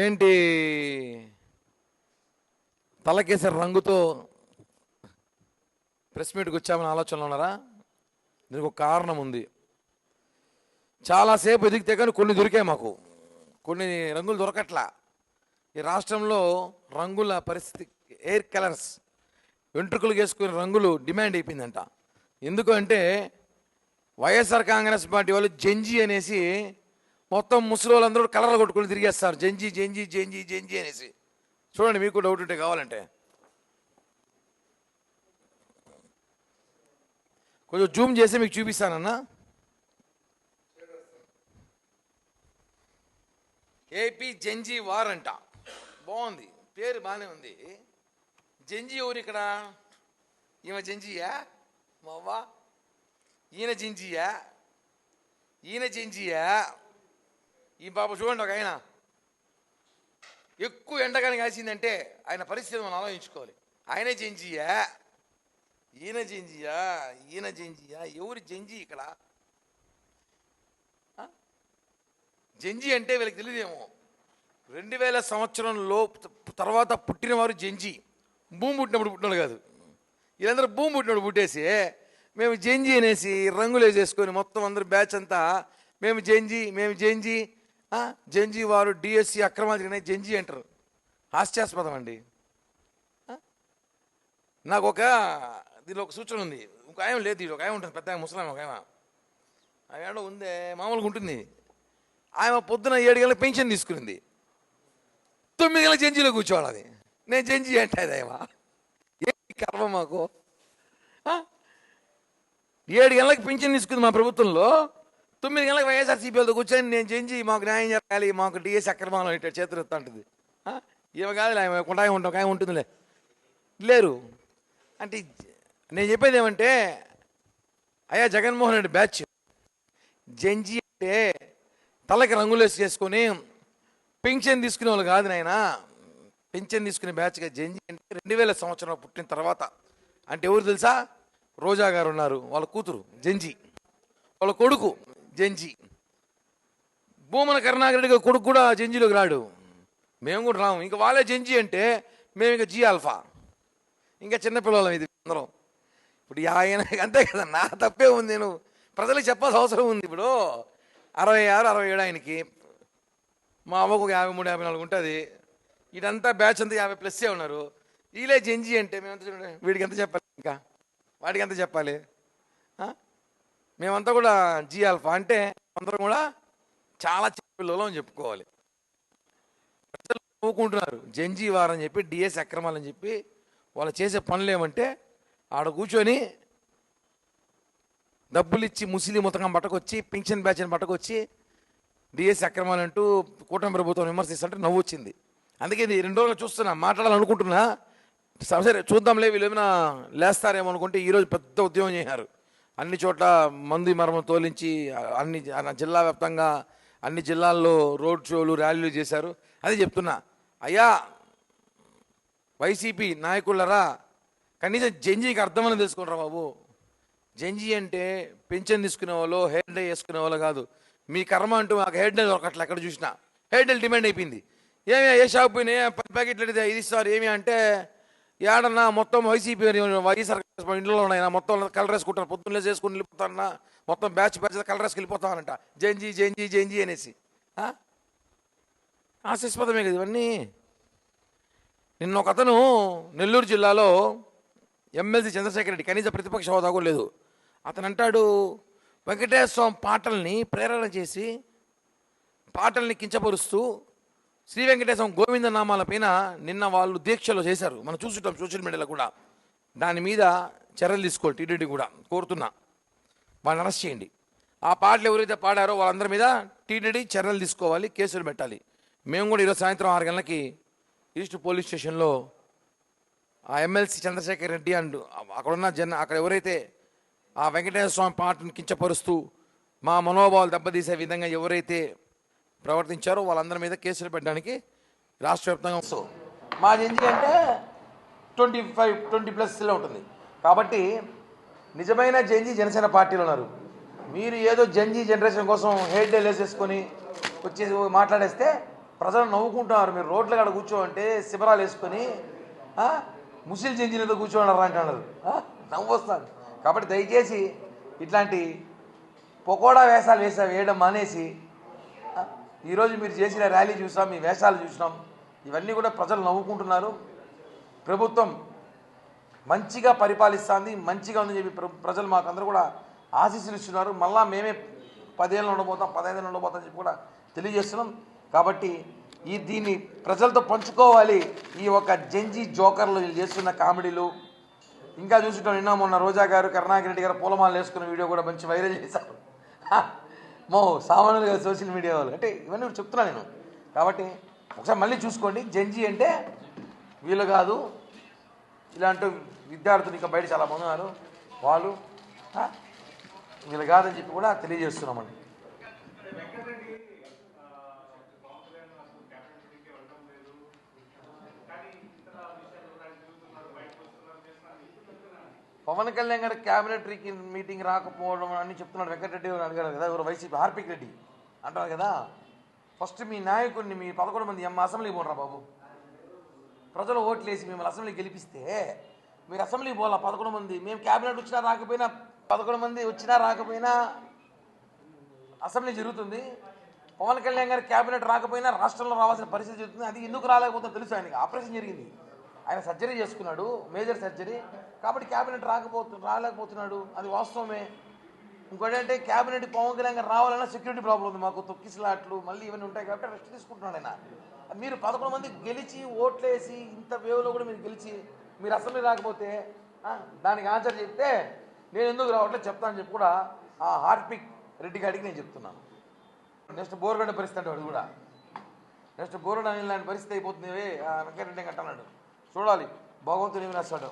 ఏంటి తలకేసరి రంగుతో ప్రెస్ మీట్కి వచ్చామని ఆలోచనలో ఉన్నారా? దీనికి ఒక కారణం ఉంది. చాలాసేపు ఎదిగితే కానీ కొన్ని దొరికాయి మాకు, కొన్ని రంగులు దొరకట్లా. ఈ రాష్ట్రంలో రంగుల పరిస్థితి, ఎయిర్ కలర్స్, వెంట్రుకలు వేసుకునే రంగులు డిమాండ్ అయిపోయిందంట. ఎందుకంటే వైఎస్ఆర్ కాంగ్రెస్ పార్టీ వాళ్ళు జెంజీ అనేసి మొత్తం ముసలి వాళ్ళందరూ కలర్లు కొట్టుకుని తిరిగేస్తారు. జెంజీ జెంజీ జెంజీ జెంజీ అనేసి. చూడండి, మీకు డౌట్ ఉంటే కావాలంటే కొంచెం జూమ్ చేసి మీకు చూపిస్తానన్నా. ఏపీ జెంజీ వార్ అంట. బాగుంది, పేరు బాగానే ఉంది. జెంజీ ఎవరు ఇక్కడ? ఈమె జెంజీయా? మావా ఈయన జెంజీయా? ఈయన జెంజీయా? ఈ బాబు చూడండి, ఒక ఆయన ఎక్కువ ఎండగానే కాసిందంటే ఆయన పరిస్థితి మనం ఆలోచించుకోవాలి. ఆయనే జెంజీయా? ఈయన జెంజీయా? ఈయన జెంజీయా? ఎవరు జెంజీ ఇక్కడ? జెంజీ అంటే వీళ్ళకి తెలియదేమో. 2000 సంవత్సరంలో తర్వాత పుట్టినవారు జెంజీ. భూమి పుట్టినప్పుడు పుట్టినాడు కాదు. వీళ్ళందరూ భూమి పుట్టినప్పుడు పుట్టేసి మేము జెంజీ అనేసి రంగులు వేసేసుకొని మొత్తం అందరూ బ్యాచ్ అంతా మేము జెంజీ, మేము జెంజీ. జెంజీ వారు డిఎస్సి అక్రమాలు జరిగినాయి జెంజీ అంటారు. హాస్యాస్పదం అండి. నాకు దీనిలో ఒక సూచన ఉంది. ఇంకో ఆయన లేదు, ఇది ఒక ఆయన ఉంటుంది, పెద్ద ముసలాం ఒక ఆయన. ఆయన ఉందే, మామూలుగా ఉంటుంది. ఆయన పొద్దున 7 గంటలకు పెన్షన్ తీసుకునింది, 9 గంటలకు జెంజీలో కూర్చోవాలి. నేను జెంజీ అంటే అదేమా ఏంటి కర్మ మాకు? 7 గంటలకు పెన్షన్ తీసుకుంది మా ప్రభుత్వంలో, 9 గంటలకు వైఎస్ఆర్సీపీలతో కూర్చొని నేను జెంజీ, మాకు న్యాయం జరగాలి, మాకు డిఎస్ అక్రమాలు ఇట్లా చేతులు ఎత్తా ఉంటుంది. ఏమో కాదు, కొంటాయి ఉంటాం, కానీ ఉంటుందిలే. లేరు అంటే నేను చెప్పేది ఏమంటే, అయ్యా జగన్మోహన్ రెడ్డి బ్యాచ్ జెంజీ అంటే తలకి రంగులు వేసి చేసుకొని పెన్షన్ తీసుకునే వాళ్ళు కాదు నాయన. పెన్షన్ తీసుకునే బ్యాచ్గా జెంజీ అంటే 2000 సంవత్సరంలో పుట్టిన తర్వాత. అంటే ఎవరు తెలుసా? రోజా గారు ఉన్నారు, వాళ్ళ కూతురు జెంజీ, వాళ్ళ కొడుకు జెంజీ. భూమన కరుణాకర్ రెడ్డి గారి కొడుకు కూడా జెంజీలోకి రాడు, మేము కూడా రాము. ఇంకా వాళ్ళే జెంజీ అంటే మేము ఇంకా జీ ఆల్ఫా, ఇంకా చిన్నపిల్లలం. ఇది అందరం ఇప్పుడు ఆయన అంతే కదా, నా తప్పే ఉంది. నేను ప్రజలకు చెప్పాల్సిన అవసరం ఉంది. ఇప్పుడు 66, 67 ఆయనకి, మా అవ్వకు 53, 54 ఉంటుంది. ఇదంతా బ్యాచ్ అంతా 50+ ఉన్నారు. వీళ్ళే జెంజీ అంటే మేమంతా చూడండి, వీడికి ఎంత చెప్పాలి, ఇంకా వాడికి ఎంత చెప్పాలి? మేమంతా కూడా జీ ఆల్ఫా అంటే అందరం కూడా చాలా చిన్నపిల్లలు అని చెప్పుకోవాలి. ప్రజలు నవ్వుకుంటున్నారు జెంజీ వారని చెప్పి, డిఎస్ అక్రమాలని చెప్పి. వాళ్ళు చేసే పనులు ఏమంటే ఆడ కూర్చొని డబ్బులు ఇచ్చి ముసిలి మొత్తం పట్టకొచ్చి, పింఛన్ బ్యాచ్ని పట్టకొచ్చి డిఎస్ అక్రమాలంటూ కూటమి ప్రభుత్వం విమర్శిస్తుంటే నవ్వు వచ్చింది. అందుకే ఇది 2 రోజులు చూస్తున్నా, మాట్లాడాలనుకుంటున్నా. సరే చూద్దాంలే, వీళ్ళు ఏమైనా లేస్తారేమో అనుకుంటే ఈరోజు పెద్ద ఉద్యమం చేశారు. అన్ని చోట్ల మంది మరమ తోలించి అన్ని జిల్లా వ్యాప్తంగా అన్ని జిల్లాల్లో రోడ్ షోలు, ర్యాలీలు చేశారు. అదే చెప్తున్నా, అయ్యా వైసీపీ నాయకులరా, కనీసం జెంజీకి అర్థమని తెలుసుకుంటారా బాబు. జెంజీ అంటే పెన్షన్ తీసుకునే వాళ్ళు, హెయిర్ డే వేసుకునే వాళ్ళు కాదు. మీ కర్మ అంటూ మాకు హెయిర్ డే దొరకట్లే. ఎక్కడ చూసినా హెయిర్ డే డిమాండ్ అయిపోయింది. ఏమి ఏ షాప్ పోయినా 10 ప్యాకెట్లు ఇది ఇస్తారు. ఏమి అంటే ఏడన్నా మొత్తం వైసీపీ వైఎస్ఆర్ ఇంట్లో ఉన్నాయన్నా మొత్తం కలర్ వేసుకుంటారు. పొద్దున్నే చేసుకుని వెళ్ళిపోతారన్నా, మొత్తం బ్యాచ్ కలర్ వేసుకు వెళ్ళిపోతానంట. జెంజీ జెంజీ జెంజీ అనేసి. హాస్యాస్పదమే కదా ఇవన్నీ. నిన్న ఒక అతను నెల్లూరు జిల్లాలో ఎమ్మెల్సీ చంద్రశేఖర్ రెడ్డి, కనీస ప్రతిపక్ష హోదా కూడా లేదు. అతను అంటాడు, వెంకటేశ్వర స్వామి పాటల్ని ప్రేరణ చేసి, పాటల్ని కించపరుస్తూ శ్రీ వెంకటేశ్వరం గోవింద నామాల పైన నిన్న వాళ్ళు దీక్షలు చేశారు. మనం చూసుంటాం సోషల్ మీడియాలో కూడా. దాని మీద చర్యలు తీసుకోవాలి. టీడీడీ కూడా కోరుతున్నా, వాళ్ళని అరెస్ట్ చేయండి. ఆ పాటలు ఎవరైతే పాడారో వాళ్ళందరి మీద టీడీడీ చర్యలు తీసుకోవాలి, కేసులు పెట్టాలి. మేము కూడా ఈరోజు సాయంత్రం 6 గంటలకి ఈస్ట్ పోలీస్ స్టేషన్లో ఆ ఎమ్మెల్సీ చంద్రశేఖర్ రెడ్డి అండ్ అక్కడున్న అక్కడ ఎవరైతే ఆ వెంకటేశ్వర స్వామి పాటను కించపరుస్తూ మా మనోభావాలు దెబ్బతీసే విధంగా ఎవరైతే ప్రవర్తించారో వాళ్ళందరి మీద కేసులు పెట్టడానికి రాష్ట్ర వ్యాప్తంగా. మా జెంజీ అంటే 20+ ఉంటుంది. కాబట్టి నిజమైన జెంజీ జనసేన పార్టీలో ఉన్నారు. మీరు ఏదో జెంజీ జనరేషన్ కోసం హెయిర్ డే వేసేసుకొని వచ్చేసి మాట్లాడేస్తే ప్రజలు నవ్వుకుంటున్నారు. మీరు రోడ్ల కాడ కూర్చోమంటే శిబరాలు వేసుకొని ఆ, ముసిల్ చెంజినతో కూర్చోన్నారు అంటున్నారు. నవ్వు వస్తుంది. కాబట్టి దయచేసి ఇట్లాంటి పకోడా వేషాలు వేయడం మానేసి ఈరోజు మీరు చేసిన ర్యాలీ చూసాం, మీ వేషాలు చూసినాం, ఇవన్నీ కూడా ప్రజలు నవ్వుకుంటున్నారు. ప్రభుత్వం మంచిగా పరిపాలిస్తుంది, మంచిగా ఉందని చెప్పి ప్రజలు మాకు అందరూ కూడా ఆశీస్సులు ఇస్తున్నారు. మళ్ళా మేమే 10 ఏళ్ళు ఉండబోతాం, 15 ఏళ్ళు ఉండబోతాం అని చెప్పి కూడా తెలియజేస్తున్నాం. కాబట్టి దీన్ని ప్రజలతో పంచుకోవాలి. ఈ ఒక జంజీ జోకర్లు వీళ్ళు చేస్తున్న కామెడీలు ఇంకా చూసుకుంటాం. నిన్న మొన్న రోజా గారు, కరుణాకర్ రెడ్డి గారు పూలమాలలు వేసుకున్న వీడియో కూడా మంచి వైరల్ చేశారు. సామాన్యులుగా సోషల్ మీడియా వాళ్ళు అంటే ఇవన్నీ చెప్తున్నా నేను. కాబట్టి ఒకసారి మళ్ళీ చూసుకోండి. జంజీ అంటే వీళ్ళు కాదు, ఇలాంటి విద్యార్థులు ఇంకా బయట చాలా మంది ఉన్నారు, వాళ్ళు వీళ్ళు కాదని చెప్పి కూడా తెలియజేస్తున్నామండి. పవన్ కళ్యాణ్ గారు క్యాబినెట్ మీటింగ్ రాకపోవడం అని చెప్తున్నాడు. వెంకటరెడ్డి గారు అడిగారు కదా, ఎవరు వైసీపీ హార్పిక్ రెడ్డి అంటారు కదా. ఫస్ట్ మీ నాయకుడిని, మీ 11 మంది అసెంబ్లీకి పోనరా బాబు. ప్రజలు ఓట్లు వేసి మిమ్మల్ని అసెంబ్లీకి గెలిపిస్తే మీరు అసెంబ్లీకి పోలా 11 మంది. మేము క్యాబినెట్ వచ్చినా రాకపోయినా 11 మంది వచ్చినా రాకపోయినా అసెంబ్లీ జరుగుతుంది. పవన్ కళ్యాణ్ గారు క్యాబినెట్ రాకపోయినా రాష్ట్రంలో రావాల్సిన పరిస్థితి జరుగుతుంది. అది ఎందుకు రాలేకపోతుందో తెలుసు. ఆయనకి ఆపరేషన్ జరిగింది, ఆయన సర్జరీ చేసుకున్నాడు, మేజర్ సర్జరీ. కాబట్టి క్యాబినెట్ రాలేకపోతున్నాడు, అది వాస్తవమే. ఇంకోటి అంటే క్యాబినెట్ పవన్ కళ్యాణ్ గారు రావాలన్నా సెక్యూరిటీ ప్రాబ్లం ఉంది మాకు, తొక్కిసలాట్లు మళ్ళీ ఇవన్నీ ఉంటాయి. కాబట్టి రెస్ట్ తీసుకుంటున్నాడు ఆయన. మీరు 11 మంది గెలిచి ఓట్లేసి ఇంత వేవ్లో కూడా మీరు గెలిచి మీరు అసెంబ్లీ రాకపోతే దానికి ఆన్సర్ చెప్తే నేను ఎందుకు రావట్లేదు చెప్తానని చెప్పి కూడా ఆ హార్పిక్ రెడ్డి గారికి నేను చెప్తున్నాను. నెక్స్ట్ బోర్గడ్డ పరిస్థితి అంటే వాడు కూడా నెక్స్ట్ బోర్గడ్డ ఇలాంటి పరిస్థితి అయిపోతుంది వెంకటరెడ్డి అంటున్నాడు. చూడాలి భగవంతుడు ఏమి రాస్తాడు.